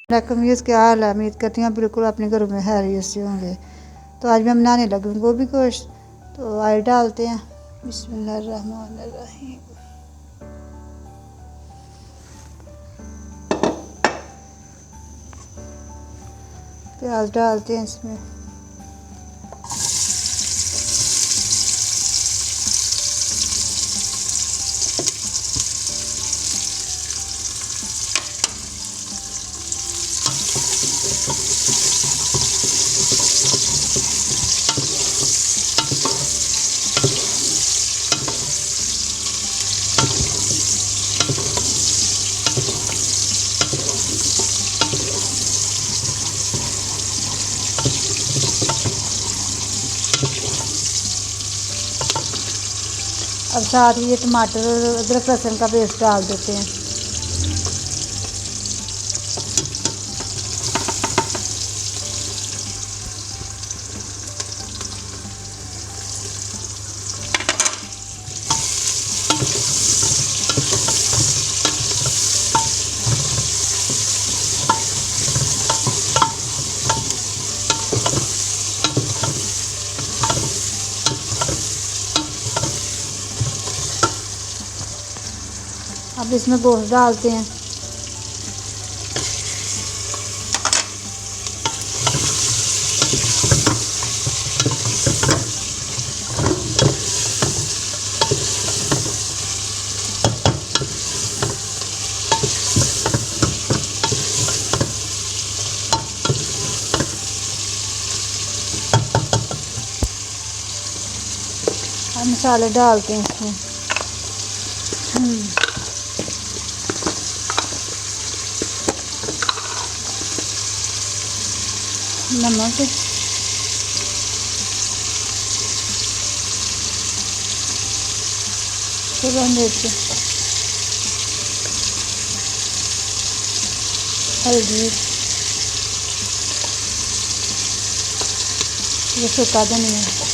कमीज़ क्या हाल है। उम्मीद करती हूँ बिल्कुल अपने घरों में हैरियत से होंगे। तो आज मैं बनाने लगी हूँ गोभी गोश्त। तो ऑयल डालते हैं। बिस्मिल्लाहिर्रहमानिर्रहीम। प्याज डालते हैं इसमें। अब साथ ही ये टमाटर और अदरक लहसुन का पेस्ट डाल देते हैं। अब इसमें गोश्त डालते हैं। अब मसाले डालते हैं इसमें। नमक, सूखा मिर्च, हल्दी, ये सूखा धनिया।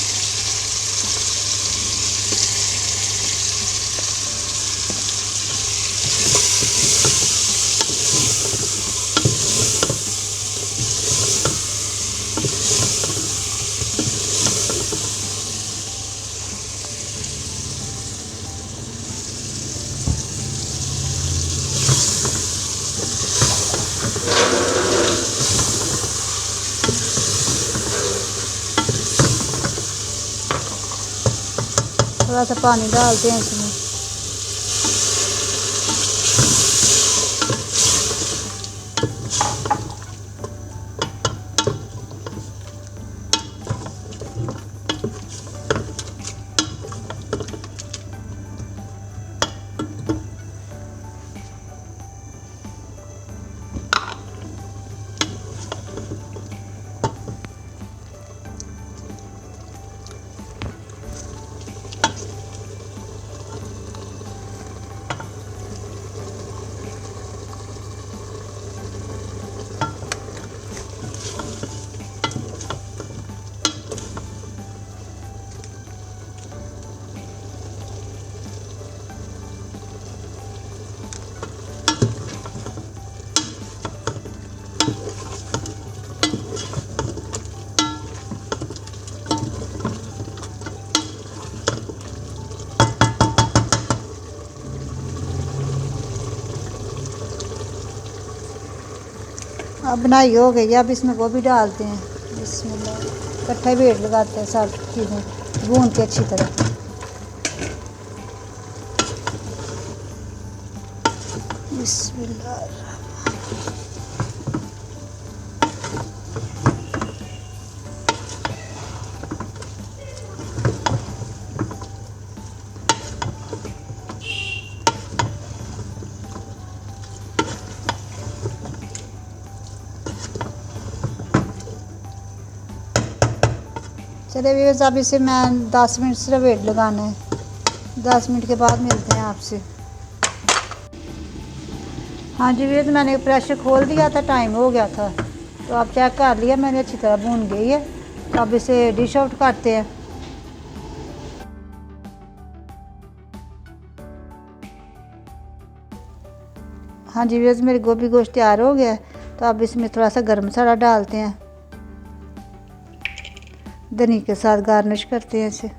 थोड़ा सा पानी डालते हैं इसमें। अब बनाई हो गई। अब इसमें गोभी डालते हैं। बिस्मिल्लाह। इकट्ठा वेट लगाते हैं सब चीज़ें भून के अच्छी तरह। बिस्मिल्लाह। चलिए व्यूअर्स, अब इसे मैं 10 मिनट सिर्फ वेट लगाना है। 10 मिनट के बाद मिलते हैं आपसे। हाँ जी व्यूअर्स, मैंने प्रेशर खोल दिया था, टाइम हो गया था तो अब चेक कर लिया मैंने, अच्छी तरह भून गई है। तो अब इसे डिश आउट करते हैं। हाँ जी व्यूअर्स, मेरी गोभी गोश्त तैयार हो गया है। तो अब इसमें थोड़ा सा गरम मसाला डालते हैं, धनी के साथ गार्निश करते हैं इसे।